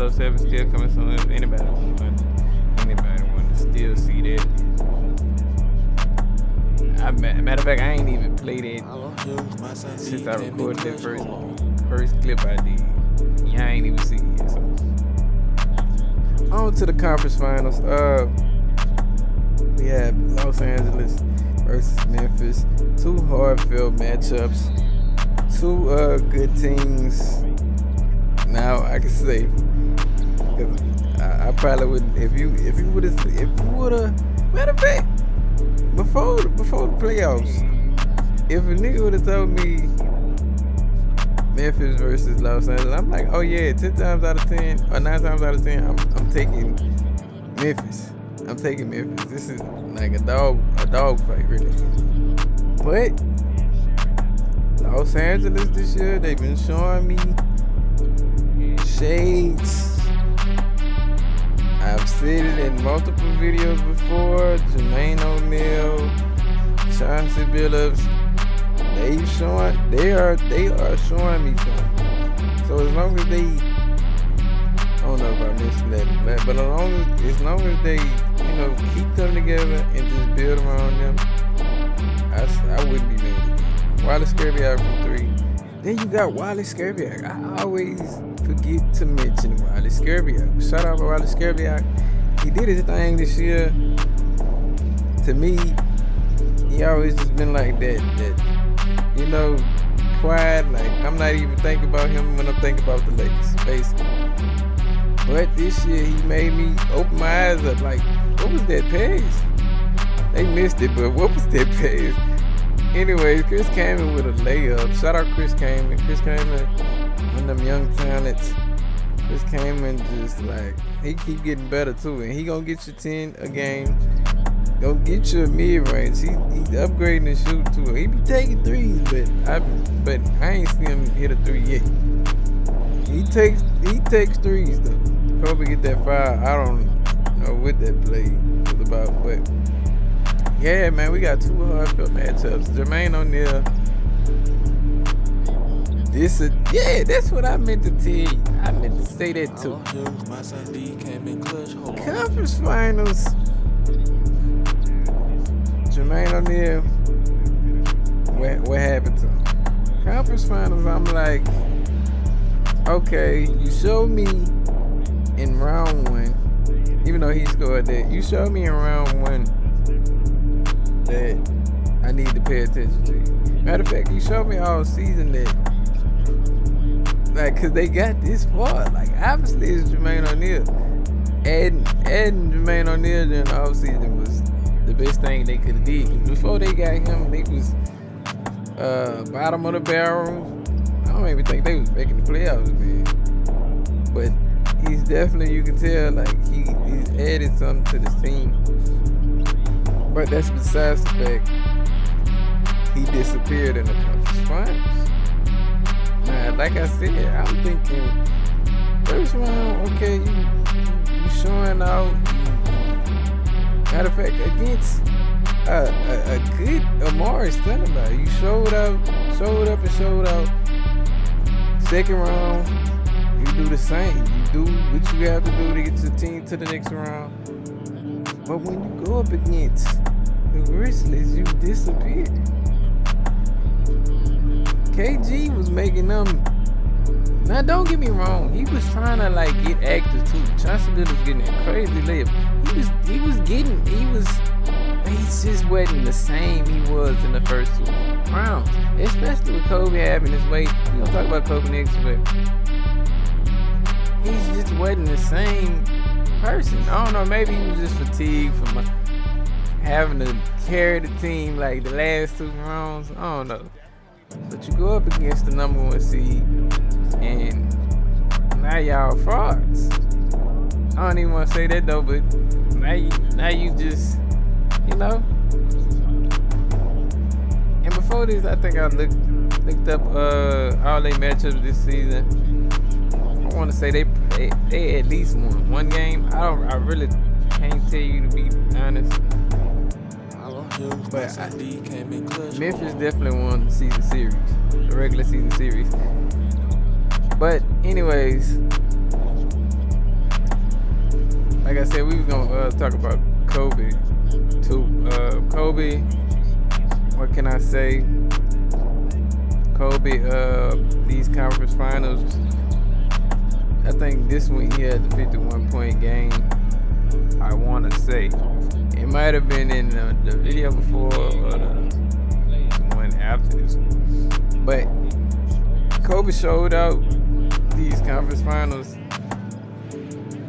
episode 7 still coming soon. If anybody want to still see that. Matter of fact, I ain't even played it since I recorded that first clip I did. Yeah, I ain't even seen it yet. So on to the conference finals. We have Los Angeles versus Memphis. Two hard-fought matchups. Two good teams. Now I can say, cause I probably wouldn't if you would have matter of fact before the playoffs, if a nigga would have told me Memphis versus Los Angeles, I'm like, oh yeah, 10 times out of 10 or 9 times out of 10, I'm taking Memphis. I'm taking Memphis. This is like a dog fight, really. But Los Angeles this year, they've been showing me shades. I've seen it in multiple videos before. Jermaine O'Neal, Chauncey Billups, they are showing me something. So as long as they, I don't know if I mentioned that, but as long as they, keep them together and just build around them, I wouldn't be mad at them. Wally Scabiak from 3. Then you got Wally Scabiak. I always forget to mention Wally Scabiak. Shout out to Wally Scabiak. He did his thing this year. To me, he always just been like that, quiet. Like, I'm not even thinking about him when I'm thinking about the Lakers, basically. But this year, he made me open my eyes up. Like, what was that pass? They missed it, but what was that pass? Anyways, Chris Kaman with a layup. Shout out Chris Kaman. Chris Kaman, one of them young talents. Chris Kaman just like, he keep getting better too. And he gonna get you 10 a game. Gonna get you a mid-range. He's upgrading the shoot too. He be taking threes, but I ain't seen him hit a 3 yet. He takes threes though. Probably get that foul. I don't know what that play was about, but yeah, man, we got two hard-fought matchups. Jermaine O'Neal. That's what I meant to tell you. I meant to say that too. Conference finals. Jermaine O'Neal. What happened to him? Conference finals, I'm like, okay, you showed me in round 1, even though he scored that, you showed me in round 1 that I need to pay attention to. Matter of fact, you showed me all season that, like, cause they got this far. Like, obviously it's Jermaine O'Neal. Adding Jermaine O'Neal during the offseason was the best thing they could have did. Before they got him, they was bottom of the barrel. I don't even think they was making the playoffs, man. But he's definitely, you can tell, like, he's added something to this team. But that's besides the fact he disappeared in the conference finals. Now, like I said, I'm thinking first round, okay, you showing out. Matter of fact, against a good Amari Stoudemire, you showed up and showed out. Second round, you do the same. You do what you have to do to get your team to the next round. But when you go up against the Grizzlies, you disappear. KG was making them. Now, don't get me wrong. He was trying to like get active too. Chauncey Billups was getting that crazy layup. He just wasn't the same he was in the first 2 rounds. Especially with Kobe having his weight. We're gonna talk about Kobe next, but he just wasn't the same person. I don't know, maybe he was just fatigued from having to carry the team like the last 2 rounds. I don't know. But you go up against the number 1 seed and now y'all frauds. I don't even want to say that though, but now you just, And before this, I think I looked up all their matchups this season. I want to say they at least won 1 game. I really can't tell you, to be honest. But Memphis definitely won the season series, the regular season series. But anyways, like I said, we was gonna talk about Kobe too. Kobe, what can I say? Kobe, these conference finals, I think this one he had the 51-point game. I want to say it might have been in the video before or the one after this, but Kobe showed out these conference finals.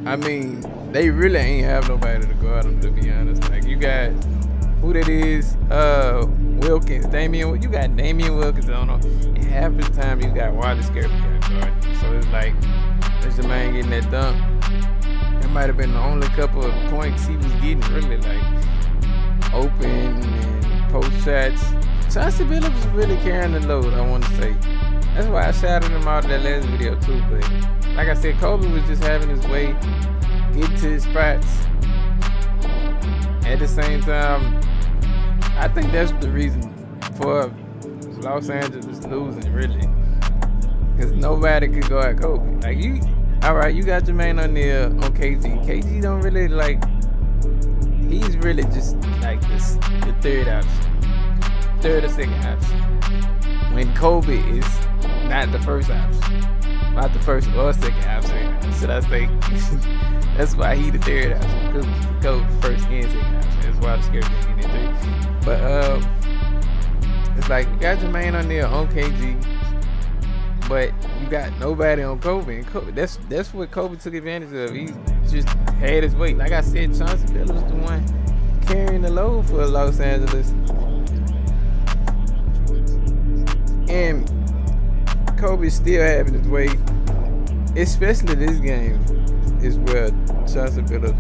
I mean, they really ain't have nobody to guard them, to be honest. Like, you got who that is, Wilkins, you got Damian Wilkins on, and half the time you got Wallace Scarpa guarding. So it's like, there's the man getting that dunk. That might have been the only couple of points he was getting, really, like open and post shots. Chauncey Billups was really carrying the load, I want to say. That's why I shouted him out in that last video too. But like I said, Kobe was just having his way, getting to his spots. At the same time, I think that's the reason for Los Angeles losing, really. Because nobody could go at Kobe. Like, alright, you got Jermaine O'Neal on KG. KG don't really, like, he's really just like the third option. Third or second option. When Kobe is not the first option. Not the first or second option, should I say. That's why he the third option. Because Kobe first and second option. That's why the Scarpa getting in three. But it's like you got Jermaine O'Neal on KG, but you got nobody on Kobe. And Kobe, that's what Kobe took advantage of. He just had his weight. Like I said, Chauncey Billups was the one carrying the load for Los Angeles. And Kobe still having his way, especially this game is where Chauncey Billups,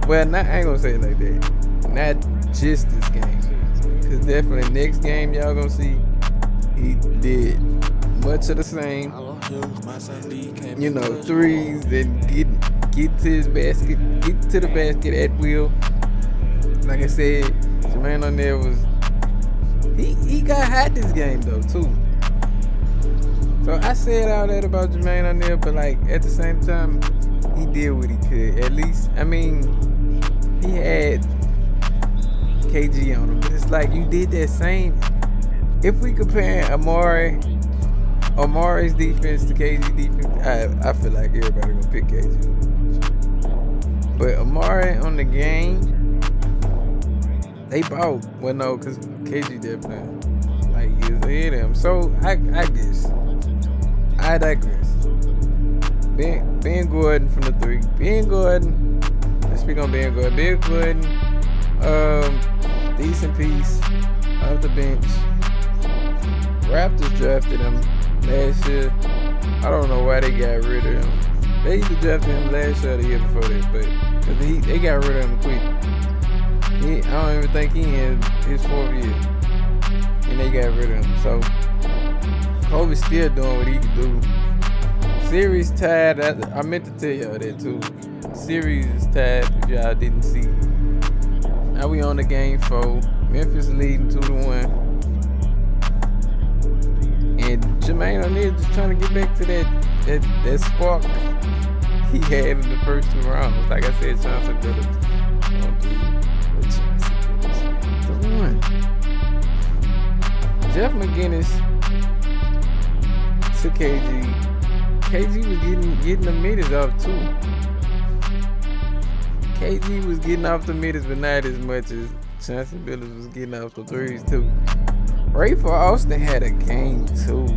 I ain't gonna say it like that. Not just this game. Because definitely next game y'all gonna see he did much of the same. You know, threes and get to his basket, get to the basket at will. Like I said, Jermaine O'Neal was he got hot this game though too. So I said all that about Jermaine O'Neal, but like at the same time, he did what he could. At least, I mean, he had KG on him, but it's like you did that same. If we compare Amari's defense to KG defense, I feel like everybody gonna pick KG. But Amari on the game, they both. Well, no, because KG definitely like is ahead of him. So I guess I digress. Ben Gordon from the three. Ben Gordon. Let's speak on Ben Gordon. Ben Gordon, decent piece off the bench. Raptors drafted him last year. I don't know why they got rid of him. They either drafted him last year or the year before that, but cause they got rid of him quick. I don't even think he in his 4th year, and they got rid of him. So Kobe's still doing what he can do. Series tied. I meant to tell y'all that too. Series is tied. If y'all didn't see. Now we on the game 4. Memphis leading 2-1. And Jermaine O'Neal just trying to get back to that spark he had in the first 2 rounds. Like I said, Chauncey Billups. The one. Jeff McGinnis to KG. KG was getting the meters off too. KG was getting off the meters, but not as much as Chauncey Billups was getting off the threes too. Rafer Alston had a game too.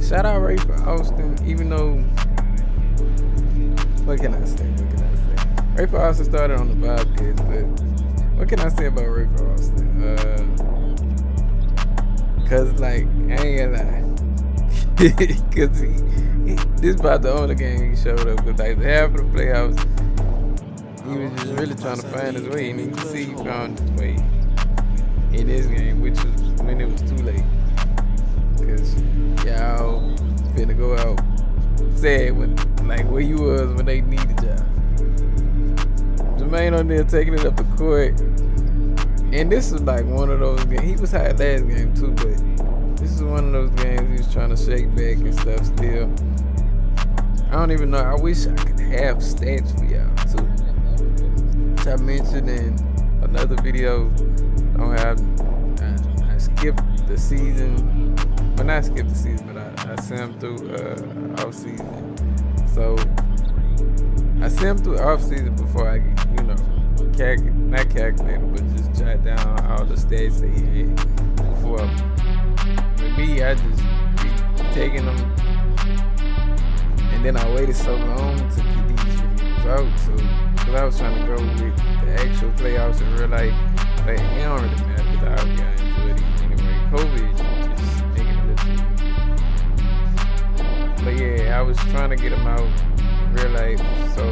Shout out Rafer Alston, even though, what can I say? Rafer Alston started on the Bobcats, but what can I say about Rafer Alston? Cause like, I ain't gonna lie. Cause this is about the only game he showed up. Cause like half of the playoffs, he was just really trying to find his way, and you can see he found his way in this game, which was when it was too late. Cause y'all finna go out sad when like where you was when they needed y'all. Jermaine O'Neal taking it up the court, and this is like one of those games. He was hot last game too, but this is one of those games he was trying to shake back and stuff still. I don't even know. I wish I could have stats for y'all too. which I mentioned in another video. I skipped the season. Well, not skipped the season, but I simmed through off season. So I simmed through off season before I, not calculated, but just jot down all the stats that he had before. With me, I just be taking them, and then I waited so long to get these videos out. So, because I was trying to go with the actual playoffs in real life, but it don't really matter because I enjoyed it anyway. COVID just making it look too. But yeah, I was trying to get them out in real life, so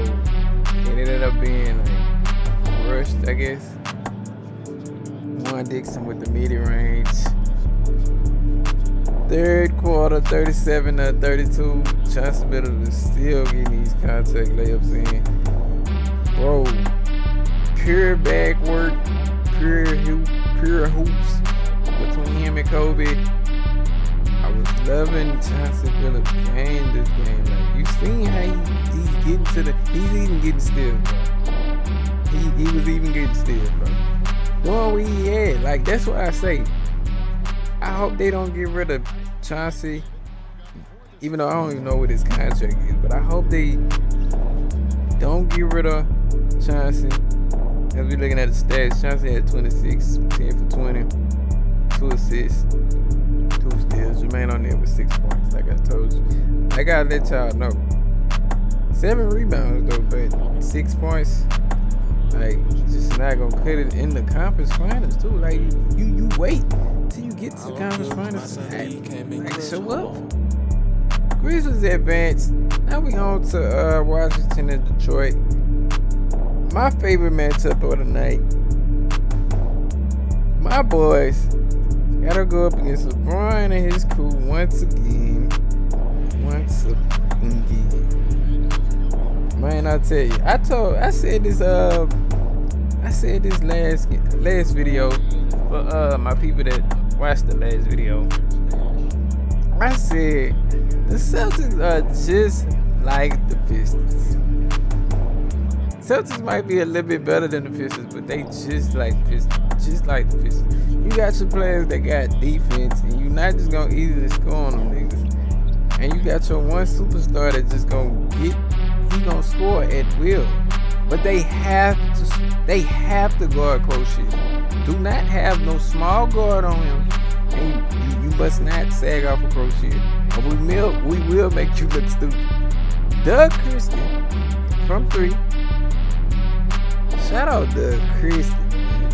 it ended up being like rushed, I guess. Juan Dixon with the mid-range. Third quarter, 37-32. Chauncey Billups is still getting these contact layups in. Bro, pure bag work, pure hoops between him and Kobe. I was loving Chauncey Billups game this game. Like, you seen how he's getting to the, he's even getting steals, bro. He was even getting steals, bro. Doing what he had. Like, that's what I say. I hope they don't get rid of Chauncey, even though I don't even know what his contract is, but I hope they don't get rid of Chauncey. As we looking at the stats, Chauncey had 26, 10 for 20, 2 assists, 2 steals. Jermaine O'Neal with 6 points, like I told you. I gotta let y'all know. 7 rebounds though, but 6 points. Like, just not gonna cut it in the conference finals too. Like, you wait till you get to the conference finals. Like, show up. Grizzlies advanced. Now we on to Washington and Detroit. My favorite matchup of the night. My boys gotta go up against LeBron and his crew once again. Man, I tell you, I said this last video for my people that watched the last video. I said the Celtics are just like the Pistons. Celtics might be a little bit better than the Pistons, but they just like the Pistons. You got your players that got defense, and you're not just gonna easily score on them niggas. And you got your one superstar that just gonna score at will. But they have to guard Crochet. Do not have no small guard on him, and you must not sag off of Crochet, or we will make you look stupid. Doug Christie from 3. Shout out Doug Christie, man.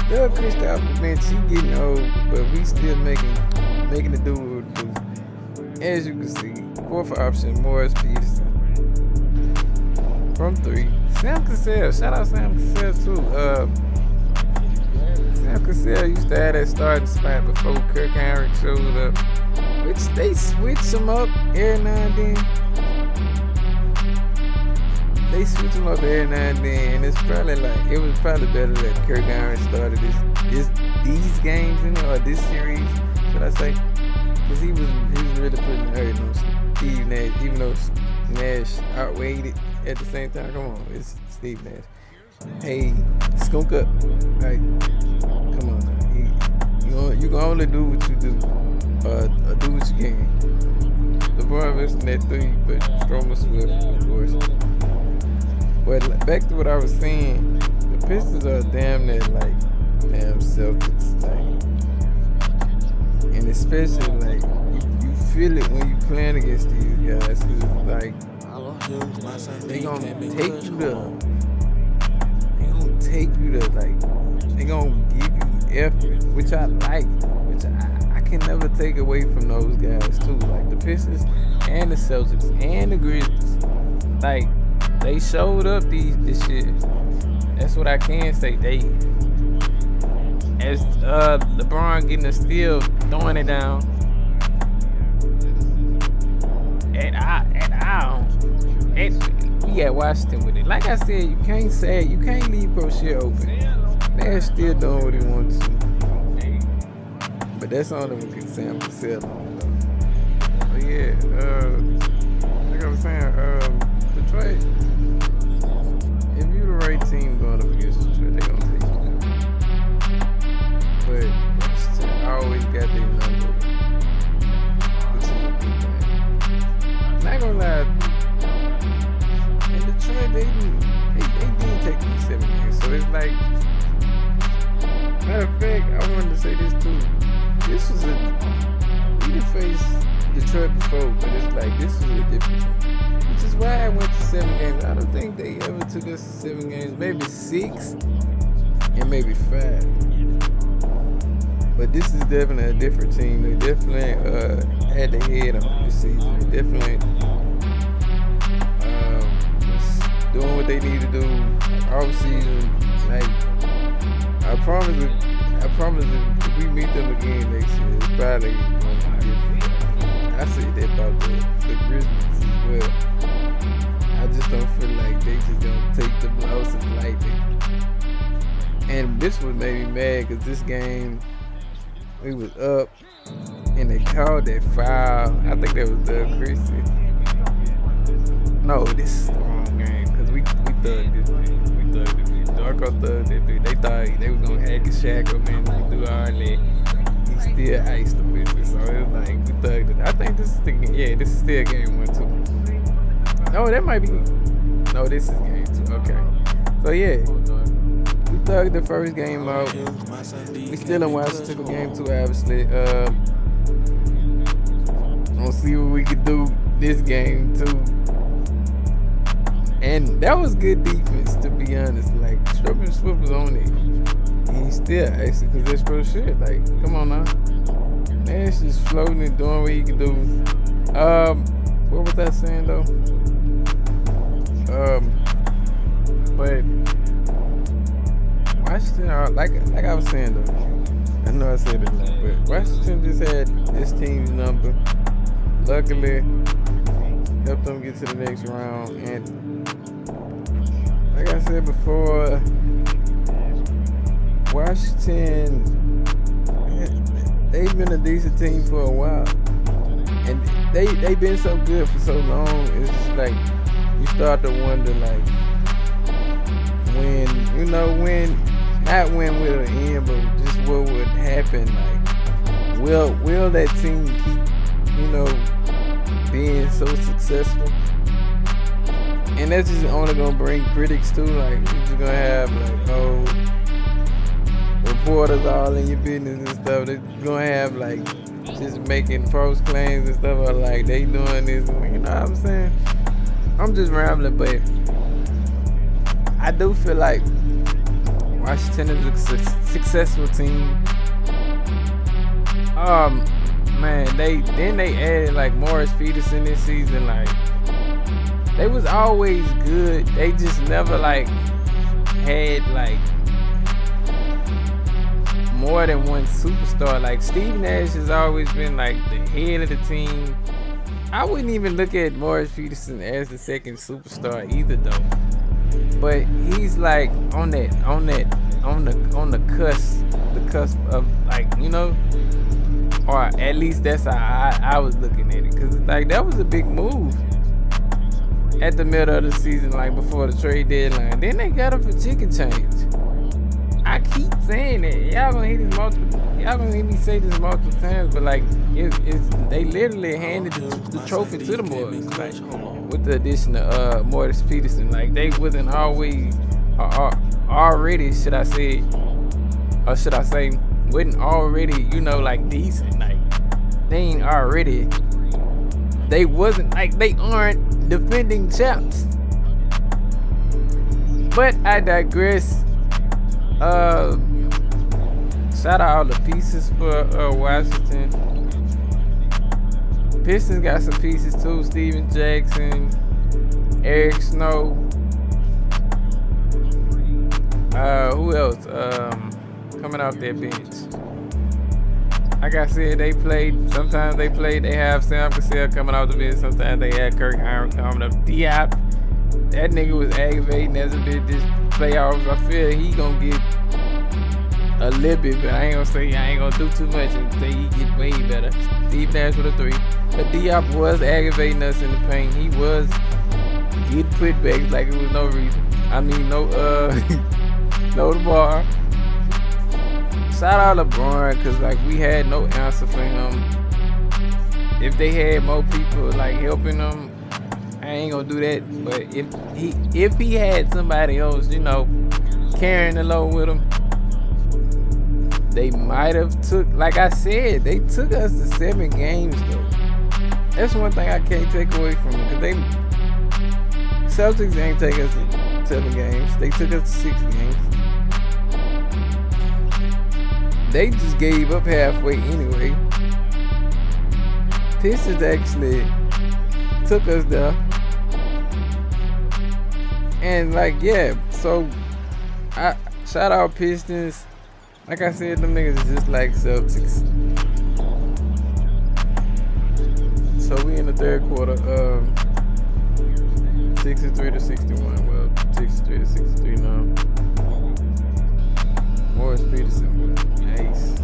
Doug Christie off the bench, he getting old, but we still making it do what it do. As you can see, 4th option, Morris Peterson from 3. Sam Cassell, shout out Sam Cassell too. Sam Cassell used to have that starting spot before Kirk Henry showed up, which they switch him up every now and then. They switch him up every now and then, and it's probably like, it was probably better that Kirk Henry started these games in there, or this series, should I say? Because he was really putting hurt on Steve Nash, even though Nash outweighed it at the same time. Come on, it's Steve Nash. Hey, skunk up. Like, come on now. You can only do what you do, or do what you can. LeBron missing that 3, but Stroman Swift, of course. But back to what I was saying, the Pistons are damn near like damn Celtics, like, and especially like you feel it when you playing against these guys, cause like they gonna take you to like they gonna give you effort, which I like, which I can never take away from those guys too, like the Pistons and the Celtics and the Grizzlies, like. They showed up this year. That's what I can say. They, as LeBron getting a steal, throwing it down. We at Washington with it. Like I said, you can't leave Crochet open. They're still doing what he wants to. But that's only when we can Sam Cassell on though. But yeah, like I was saying, Detroit, if you're the right team going why. In Detroit, they did take them to 7 games. So it's like, matter of fact, I wanted to say this too. This was we done faced Detroit before, but it's like this was a different one. Which is why I went to 7 games. I don't think they ever took us to 7 games. Maybe 6 and maybe 5. But this is definitely a different team. They definitely had their head on this season. They definitely was doing what they need to do all season. Like I promise if we meet them again next year, it's probably going to be different. I say that about the Grizzlies as well. I just don't feel like they just don't take the losses lightly. And this was made me mad because this game, we was up and they called that foul. I think that was Doug Christie. No, this is the wrong game because we thugged this man. We thugged this man. Darko thugged that bitch. They thought they was gonna hack his shackle, man. We do all that. He still iced the bitch. So it was like we thugged it. I think this is still game 1 too. No, that might be. No, this is game 2. Okay. So yeah. We thugged the first game out. We still in Washington for game 2, obviously. We'll see what we can do this game too. And that was good defense, to be honest. Like Stripping Swift was on it. And he still actually, because that's pro shit. Like, come on now. Nash just floating and doing what he can do. What was that saying though? But Washington, like I was saying though, I know I said it a lot, but Washington just had this team's number. Luckily, helped them get to the next round. And like I said before, Washington, they've been a decent team for a while, and they've been so good for so long. It's just like you start to wonder, like not when will it end, but just what would happen. Like, will that team keep, being so successful? And that's just only gonna bring critics too. Like, you're just gonna have reporters all in your business and stuff. They're gonna have just making false claims and stuff, or like they doing this. You know what I'm saying? I'm just rambling, but I do feel like Washington is a successful team. Man, they added Morris Peterson this season. Like, they was always good. They just never had more than one superstar. Like, Steve Nash has always been the head of the team. I wouldn't even look at Morris Peterson as the second superstar either though. But he's on the cusp of or at least that's how I was looking at it, because that was a big move at the middle of the season, before the trade deadline. Then they got him for chicken change. I keep saying that. Y'all gonna hear me say this multiple times, but they literally handed the trophy to the boys, with the addition of Morris Peterson. They wasn't always already, should I say, wasn't already, decent. They ain't already. They wasn't they aren't defending champs. But I digress. Shout out all the pieces for Washington. Pistons got some pieces too. Steven Jackson, Eric Snow. Who else? Coming off their bench. Like I said, they played. Sometimes they have Sam Cassell coming off the bench. Sometimes they had Kirk Iron coming up. Diop, that nigga was aggravating as a bit this playoffs. I feel he gonna get a little bit, but I ain't gonna do too much until he get way better. Steve Nash with a 3. But Diop was aggravating us in the paint. He was getting putbacks like it was no reason. I mean, no tomorrow. Shout out LeBron, because we had no answer for him. If they had more people helping him, I ain't gonna do that. But if he had somebody else, you know, carrying the load with him, they might have took. Like I said, they took us to 7 games though. That's one thing I can't take away from them, because Celtics ain't take us to 7 games. They took us to 6 games. They just gave up halfway anyway. Pistons actually took us there. And like, yeah, so I shout out Pistons. Like I said, them niggas is just like Celtics. So we in the third quarter, 63 to 61. Well, 63 to 63 now. Morris Peterson was nice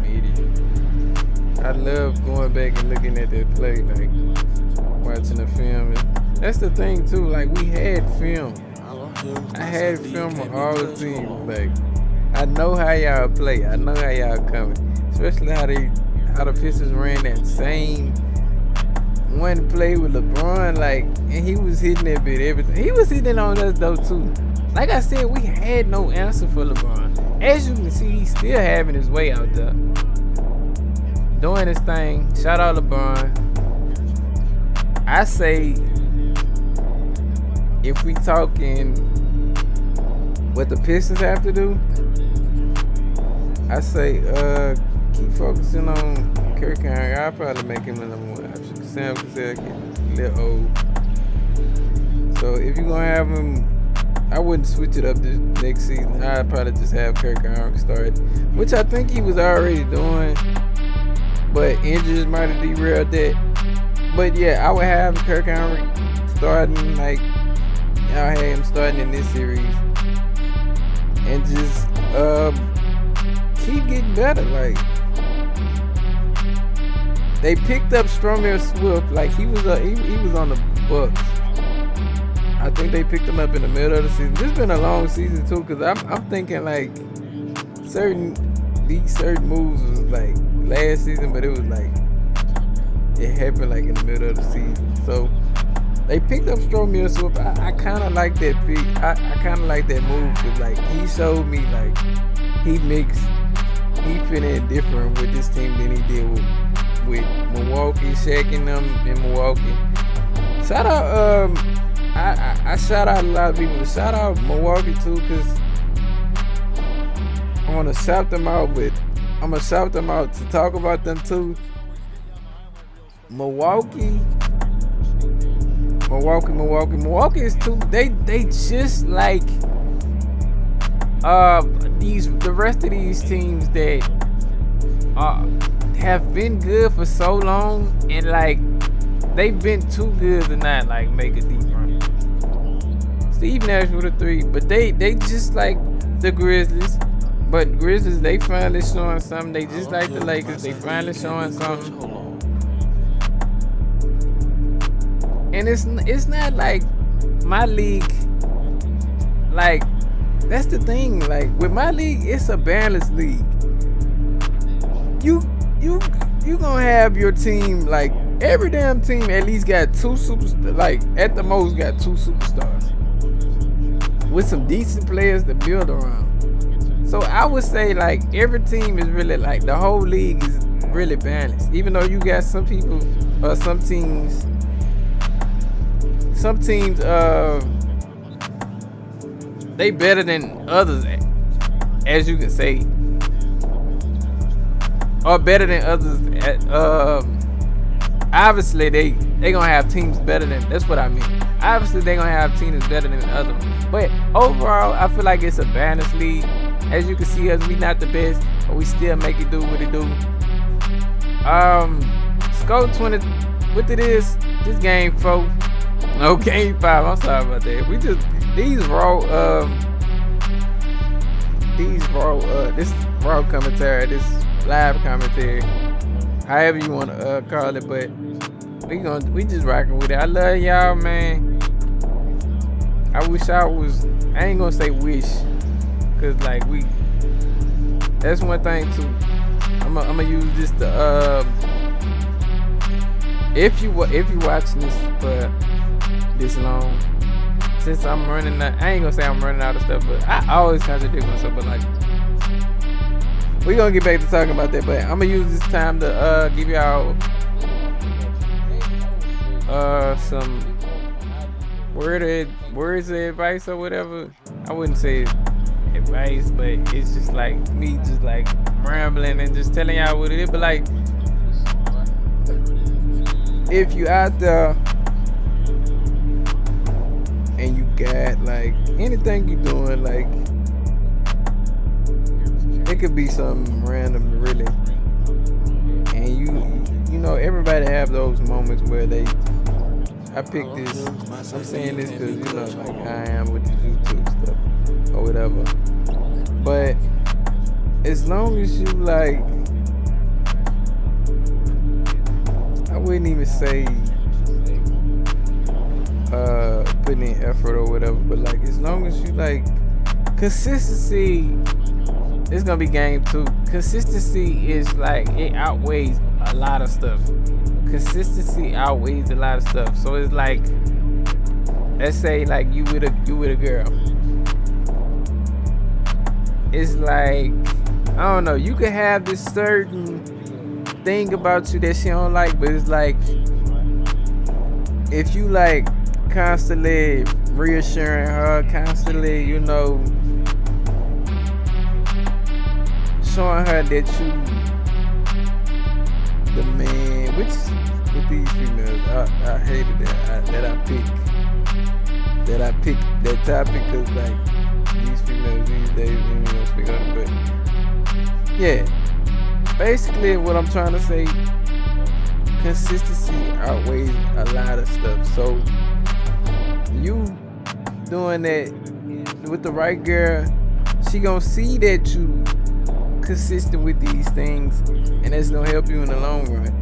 media. I love going back and looking at that play, like watching the film. And that's the thing too. Like, we had film. I had film on all the teams. Like, I know how y'all play. I know how y'all coming. Especially how the Pistons ran that same one play with LeBron. Like, and he was hitting that bit everything. He was hitting on us though too. Like I said, we had no answer for LeBron. As you can see, he's still having his way out there, doing his thing. Shout out LeBron. I say, if we talking what the Pistons have to do, I say keep focusing on Kirk Henry. I'll probably make him the number 1 option. Sam Cassell get a little old. So if you're gonna have him, I wouldn't switch it up this next season. I'd probably just have Kirk Henry start, which I think he was already doing, but injuries might have derailed that. But yeah, I would have Kirk Henry starting, like y'all had him starting in this series, and just keep getting better. Like, they picked up Stromir Swift, like he was on the Bucks. I think they picked him up in the middle of the season. This has been a long season too, because I'm thinking like certain moves was like last season, but it was like it happened like in the middle of the season. So they picked up Stromir Swift. I kind of like that pick. I kind of like that move, because like he showed me like he fit in different with this team than he did with Milwaukee, Shaq and them in Milwaukee. Shout out I shout out a lot of people. Shout out Milwaukee too, because I want to shout them out to talk about them too. Milwaukee is too. They just like the rest of these teams that have been good for so long, and like they've been too good to not like make a deep run. Steve Nash with a 3, but they just like the Grizzlies. But Grizzlies, they finally showing something. They just like the Lakers, they finally showing something. And it's not like my league. Like, that's the thing. Like, with my league, it's a balanced league. You gonna have your team, like every damn team at least got 2 superstars. Like, at the most got 2 superstars with some decent players to build around. So I would say like every team is really, like, the whole league is really balanced. Even though you got some people or some teams they better than others, as you can say, or better than others. Obviously they gonna have teams better than. That's what I mean. Obviously they gonna have teams better than others. But overall, I feel like it's a balanced league. As you can see, us, we not the best, but we still make it do what it do. Score 20. What it is? This game 4. No, game 5. I'm sorry about that. We just this raw commentary, this live commentary, however you want to call it, but we just rocking with it. I love y'all, man. I ain't gonna say wish, cause like that's one thing too. I'm gonna use this to if you watching this for this long, since I'm running out, I ain't gonna say I'm running out of stuff, but I always contradict myself. But like, we gonna get back to talking about that. But I'm gonna use this time to give y'all some words of advice or whatever. I wouldn't say advice, but it's just like me just like rambling and just telling y'all what it is. But like, if you out there and you got like anything you doing, like it could be something random really, and you know everybody have those moments where I picked this. I'm saying this because you know like I am with the YouTube stuff or whatever. But as long as you like, I wouldn't even say putting in effort or whatever. But like as long as you like consistency, it's gonna be game 2. Consistency is like it outweighs a lot of stuff. Consistency outweighs a lot of stuff. So it's like, let's say like you with a girl. It's like, I don't know, you could have this certain thing about you that she don't like, but it's like if you like constantly reassuring her, constantly, you know, showing her that you the man, which with these females, I hated that I picked that topic because like these females these days, we don't speak on it, but yeah, basically what I'm trying to say, consistency outweighs a lot of stuff. So you doing that with the right girl, she gonna see that you consistent with these things, and that's gonna help you in the long run.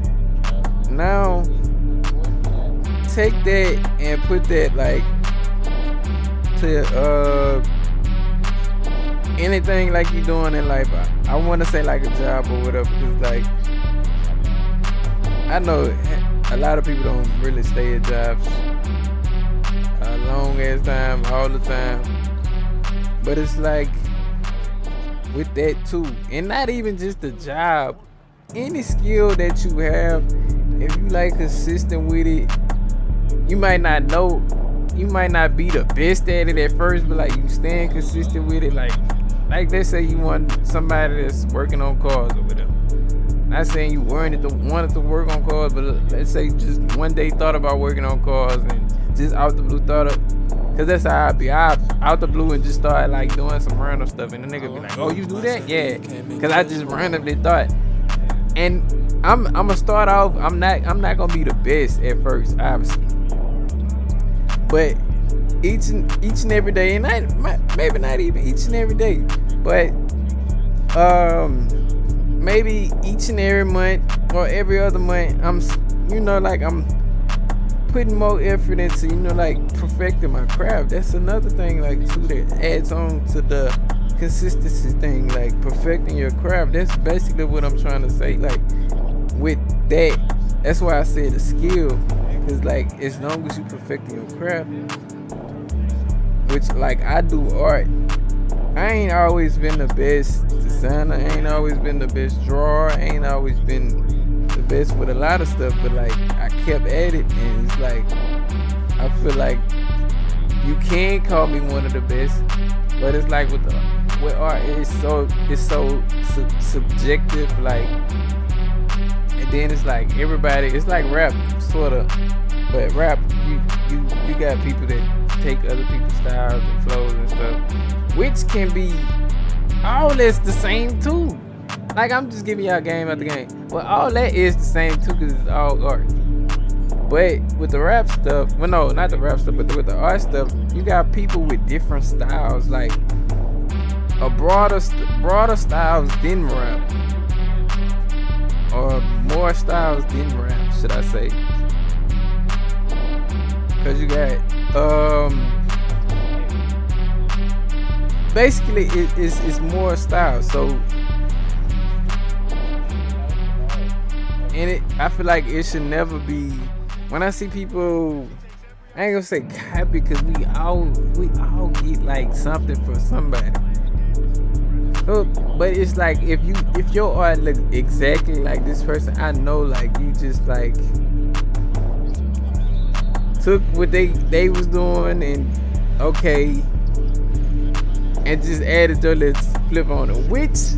Now take that and put that like to anything like you doing in life. I want to say like a job or whatever, because like I know a lot of people don't really stay at jobs a long ass time all the time, but it's like with that too, and not even just the job, any skill that you have, if you like consistent with it, you might not be the best at it at first, but like you staying consistent with it, like let's say you want somebody that's working on cars or whatever. Not saying you wanted to work on cars, but let's say just one day thought about working on cars and just out the blue thought of, cause that's how I be. I out the blue and just started like doing some random stuff, and the nigga be like, "Oh, you do that? Yeah." Cause I just randomly thought, and I'm gonna start off. I'm not gonna be the best at first, obviously, but each and every day, and maybe not even each and every day, but maybe each and every month or every other month, I'm putting more effort into, like perfecting my craft. That's another thing, like too, that adds on to the consistency thing, like perfecting your craft. That's basically what I'm trying to say. Like with that's why I said a skill, because like as long as you perfecting your craft, which like I do art, I ain't always been the best designer, I ain't always been the best drawer, I ain't always been the best with a lot of stuff, but like I kept at it, and it's like I feel like you can call me one of the best, but it's like with art, it's so subjective, like, and then it's like everybody, it's like rap sort of, but rap, you got people that take other people's styles and flows and stuff, which can be all that's the same too. Like I'm just giving y'all game after game, but all that is the same too, because it's all art. But with the rap stuff, well, no, not the rap stuff, but with the art stuff, you got people with different styles, like a broader styles than rap, or more styles than rap, should I say? Cause you got basically it's more styles. So I feel like it should never be. When I see people, I ain't gonna say copy, because we all get like something for somebody. But it's like if your art looks exactly like this person, I know like you just like took what they was doing and okay, and just added your little flip on it. Which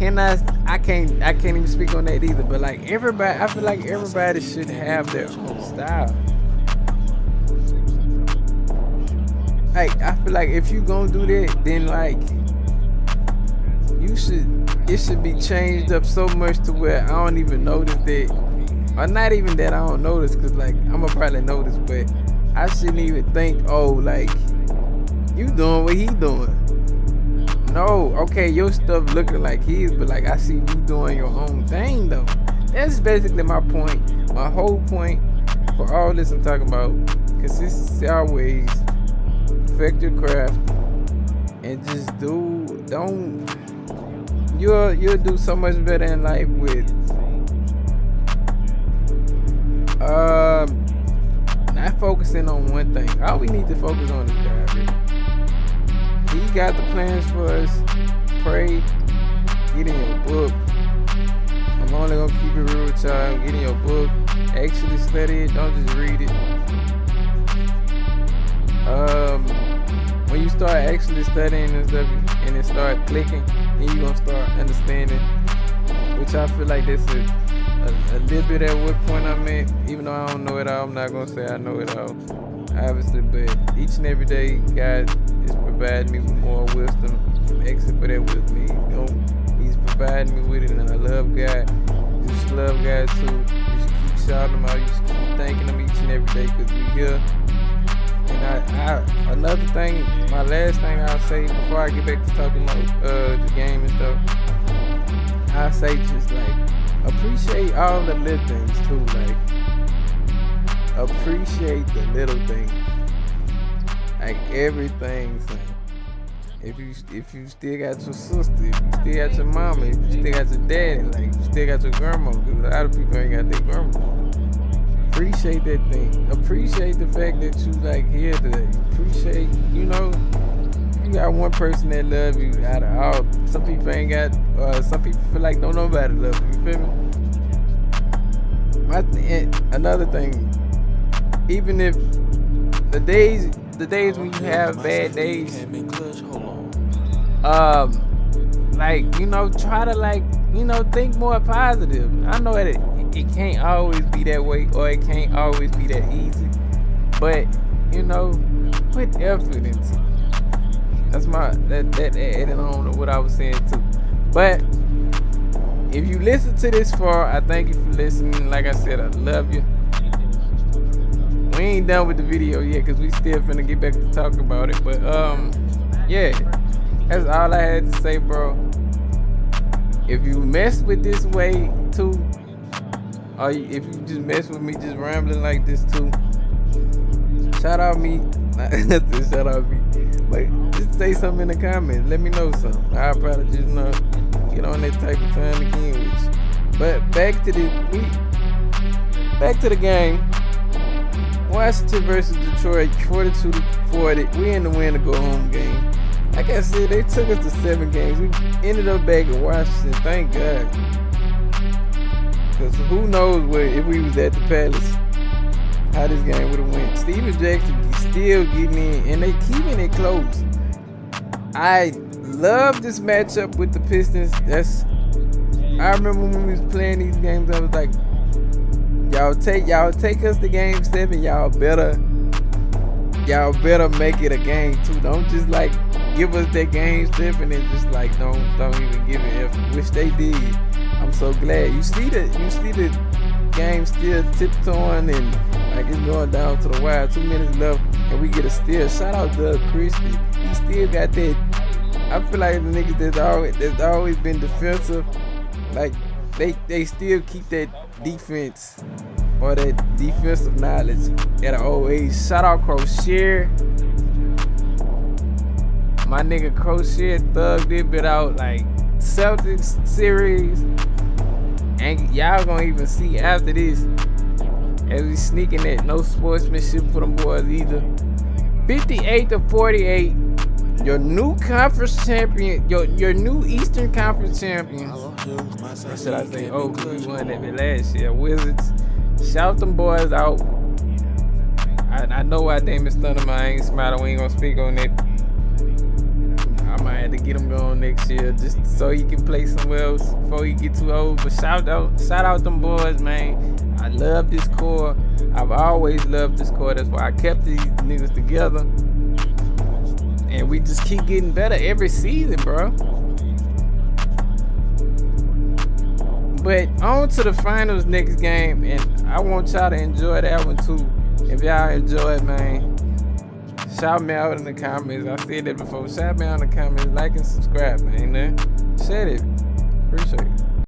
I can't even speak on that either. But like everybody, I feel like everybody should have their own style. Like I feel like if you gonna do that, then like it should be changed up so much to where I don't even notice that, or not even that I don't notice, cause like I'ma probably notice, but I shouldn't even think, oh, like you doing what he doing. No, okay, your stuff looking like his, but like I see you doing your own thing though. That's basically my point. My whole point for all this I'm talking about, consistency always, perfect your craft, and just you'll do so much better in life with not focusing on one thing. All we need to focus on is God, really. He got the plans for us. Pray, get in your book. I'm only gonna keep it real with y'all. Get in your book, actually study it, don't just read it. When you start actually studying and stuff, and it start clicking, then you gonna start understanding, which I feel like that's a little bit at what point I'm at. Even though I don't know it all, I'm not gonna say I know it all, obviously, but each and every day God is providing me with more wisdom. I'm asking for that with me. You know, He's providing me with it, and I love God. You should love God too. You should keep shouting Him out. You should keep thanking Him each and every day, because we here. And I another thing, my last thing I'll say before I get back to talking about the game and stuff, I'll say just like appreciate all the little things too. Like appreciate the little things, like everything. If you still got your sister, if you still got your mama, if you still got your daddy, like you still got your grandma, because a lot of people ain't got their grandma. Appreciate that thing. Appreciate the fact that you like here today. Appreciate, you know, you got one person that love you out of all. Some people ain't got. Some people feel like don't nobody love you. You feel me? Another thing, even if the days when you have bad days, like, you know, try to like, you know, think more positive. I know that it can't always be that way, or it can't always be that easy, but you know, put effort into it. That's that adding on to what I was saying too. But if you listen to this far, I thank you for listening. Like I said, I love you. We ain't done with the video yet, because we still finna get back to talking about it. But yeah, that's all I had to say, bro. If you mess with this way too, or if you just mess with me just rambling like this too, shout out me. Shout out me. Like, just say something in the comments. Let me know something. I'll probably just get on that type of time again with you. But back to the game. Washington versus Detroit, 42-40. We in the win to go home game. Like I said, they took us to 7 games. We ended up back in Washington. Thank God. Because who knows if we was at the Palace, how this game would have went. Steven Jackson still getting in, and they keeping it close. I love this matchup with the Pistons. I remember when we was playing these games, I was like, y'all take us to game 7. Y'all better make it a game 2. Don't just like give us that game 7 and just like don't even give it effort, which they did. I'm so glad. You see the game still tiptoeing and like it's going down to the wire. 2 minutes left and we get a steal. Shout out Doug Christie. He still got that. I feel like the niggas that's always been defensive, like they still keep that defense or that defensive knowledge at an old age. Shout out Crochet. My nigga Crochet thugged it bit out like Celtics series. And y'all gonna even see after this, as we sneaking that no sportsmanship for them boys either. 58-48, your new conference champion, your new Eastern Conference champions. Or should I say, oh, we won that last year. Wizards, shout them boys out. I know why Damon Stoudemire ain't smiling. We ain't gonna speak on it. I might have to get him going next year just so he can play somewhere else before he get too old. But shout out them boys, man. I love this core. I've always loved this core. That's why I kept these niggas together. And we just keep getting better every season, bro. But on to the finals next game, and I want y'all to enjoy that one too. If y'all enjoy it, man, shout me out in the comments. I said that before. Shout me out in the comments, like and subscribe, man. Said it. Appreciate it.